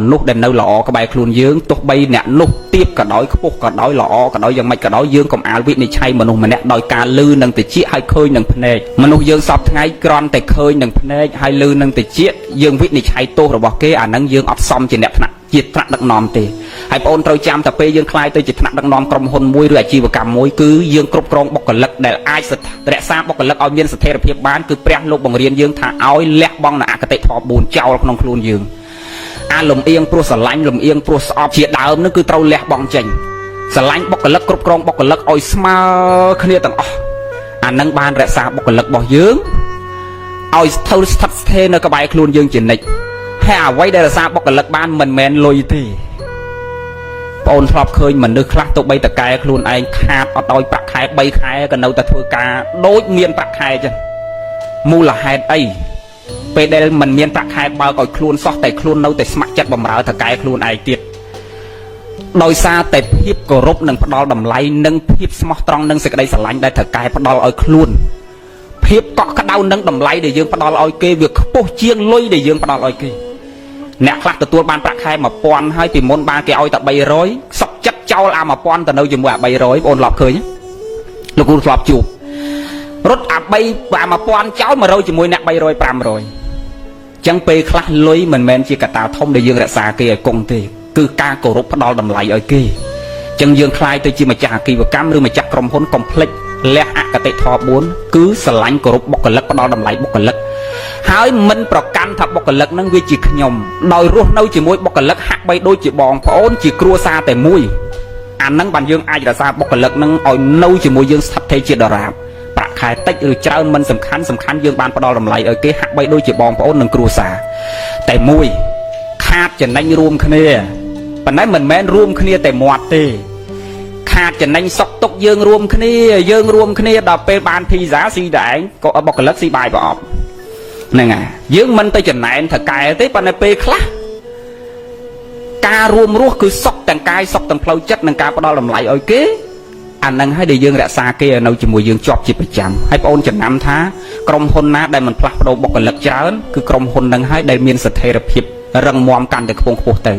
មនុស្សដែលនៅល្អក្បែរខ្លួនយើងទោះបីអ្នកនោះទៀបក៏ដោយខ្ពស់ក៏ដោយល្អក៏ដោយយ៉ាងម៉េចក៏ដោយយើងកុំអាលវិនិច្ឆ័យមនុស្សម្នាក់ដោយការលឺនឹងតិចហើយឃើញនឹងភ្នែកមនុស្សយើងសពថ្ងៃគ្រាន់តែឃើញនឹងភ្នែកហើយលឺនឹងតិចយើងវិនិច្ឆ័យទោសរបស់គេអានឹងយើងអត់សមជាអ្នកថ្នាក់ជាថ្នាក់ដឹកនាំទេហើយបងអូនត្រូវចាំតែពេលយើងខ្លាយទៅជាថ្នាក់ដឹកនាំក្រុមហ៊ុនមួយឬអាជីវកម្មមួយគឺយើងគ្រប់គ្រងបុគ្គលិកដែលអាចរក្សាបុគ្គលិកឲ្យមានស្ថិរភាពបានគឺព្រះលោកបង្រៀនយើងថាឲ្យលះបង់នៅអគតិធម៌4ចោលក្នុងខ្លួនយើងអាលំអៀងព្រោះស្រឡាញ់លំអៀងព្រោះស្អប់ជាដើមនឹងគឺត្រូវលះបង់ចេញស្រឡាញ់បុគ្គលិកគ្រប់គ្រងបុគ្គលិកឲ្យស្មើគ្នាទាំងអស់អានឹងបានរក្សាបុគ្គលិករបស់យើងឲ្យស្ថិតស្ថេរនៅក្បែរខ្លួនយើងជានិច្ចហើយអ្វីដែលរក្សាបុគ្គលិកបានមិនមែនលុយទេបងអូនធ្លាប់ឃើញមនុស្សខ្លះទៅបីតកែខ្លួនឯងខាតអត់ឲ្យប្រាក់ខែ3ខែក៏នៅតែធ្វើការដូចមានប្រាក់ខែចឹងមូលហេតុអីពេលដែលមិនមានប្រាក់ខែបើកឲ្យខ្លួនសោះតែខ្លួននៅតែស្ម័គ្រចិត្តបម្រើតកែខ្លួនឯងទៀតដោយសារតែភាពគោរពនិងផ្ដល់តម្លៃនិងភាពស្មោះត្រង់និងសេចក្តីស្រឡាញ់ដែលតកែផ្ដល់ឲ្យខ្លួនភាពកក់ក្ដៅនិងតម្លៃដែលយើងផ្ដល់ឲ្យគេវាខ្ពស់ជាងលុយដែលយើងផ្ដល់ឲ្យគេអ្នកខ្លះទទួលបានប្រាក់ខែ1000ហើយពីមុនបានគេឲ្យតែ300សុកចិត្តចោលអា1000ទៅនៅជាមួយអា300បងអូនធ្លាប់ឃើញលោកគ្រូធ្លាប់ជួបរត់អា1000ចោលមករកជាមួយអ្នក300 500អញ្ចឹងពេលខ្លះលុយមិនមែនជាកត្តាធំដែលយើងរក្សាគេឲ្យគង់ទេគឺការគោរពផ្ដល់តម្លៃឲ្យគេអញ្ចឹងយើងខ្លាយទៅជាម្ចាស់អាជីវកម្មឬម្ចាស់ក្រុមហ៊ុនកុំភ្លេចលះអគតិធម៌4គឺស្រឡាញ់គោរពបុគ្គលិកផ្ដល់តម្លៃបុគ្គលិកហើយមិនប្រកាន់ថាបុគ្គលិកនឹងវាជាខ្ញុំដោយរស់នៅជាមួយបុគ្គលិកហាក់បីដូចជាបងប្អូនជាគ្រួសារតែមួយអានឹងបានយើងអាចរក្សាបុគ្គលិកនឹងឲ្យនៅជាមួយយើងស្ថិតថេរជាដរាបប្រាក់ខែតិចឬច្រើនមិនសំខាន់យើងបានផ្ដល់តម្លៃឲ្យគេហាក់បីដូចជាបងប្អូននិងគ្រួសារតែមួយខាតចំណេញរួមគ្នាប៉ុន្តែមិនមែនរួមគ្នាតែមាត់ទេខាតចំណេញសុកទុកយើងរួមគ្នាដល់ពេលបានភីហ្សាស៊ីតែឯងក៏បុគ្គលិកស៊ីបាយប្រអប់ហ្នឹងហើយយើងមិនទៅចំណែនថកែទេប៉ុន្តែពេលខ្លះការរួមរស់គឺសុខទាំងកាយសុខទាំងផ្លូវចិត្តនិងការផ្ដល់តម្លៃឲ្យគេអានឹងហើយដែលយើងរក្សាគេឲ្យនៅជាមួយយើងជាប់ជាប្រចាំហើយបងអូនចំណាំថាក្រុមហ៊ុនណាដែលមិនផ្លាស់ប្ដូរបុគ្គលិកច្រើនគឺក្រុមហ៊ុននឹងហើយដែលមានស្ថិរភាពរឹងមាំកាន់តែខ្ពង់ខ្ពស់ទៅ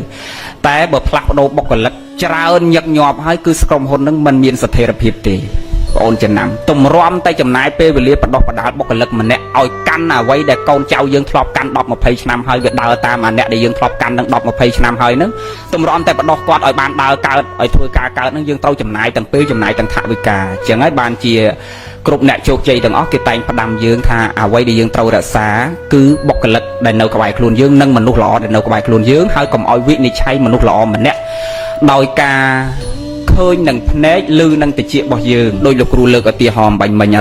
តែបើផ្លាស់ប្ដូរបុគ្គលិកច្រើនញឹកញាប់ហើយគឺក្រុមហ៊ុននឹងមិនមានស្ថិរភាពទេបងអូនចំណាំទម្រាំតែចំណាយពេលវេលាបដោះបដាលបុគ្គលិកម្នាក់ឲ្យកាន់អ្វីដែលកូនចៅយើងធ្លាប់កាន់10 20ឆ្នាំហើយវាដើរតាមអាអ្នកដែលយើងធ្លាប់កាន់នឹង10 20ឆ្នាំហើយហ្នឹងទម្រាំតែបដោះគាត់ឲ្យបានដើរកើតឲ្យធ្វើការកើតហ្នឹងយើងត្រូវចំណាយទាំងពេលចំណាយទាំងថវិកាអញ្ចឹងហើយបានជាគ្រប់អ្នកជោគជ័យទាំងអស់គេតែងផ្ដាំយើងថាអ្វីដែលយើងត្រូវរក្សាគឺបុគ្គលិកដែលនៅក្បែរខ្លួនយើងនិងមនុស្សល្អដែលនៅក្បែរខ្លួនយើងហើយកុំឲ្យវិនិច្ឆ័យមនុស្សល្អម្នាក់ដោយការឃើញនឹងភ្នែកឮនឹងតិចរបស់យើងដោយលោកគ្រូលើកឧទាហរណ៍បាញ់មិញ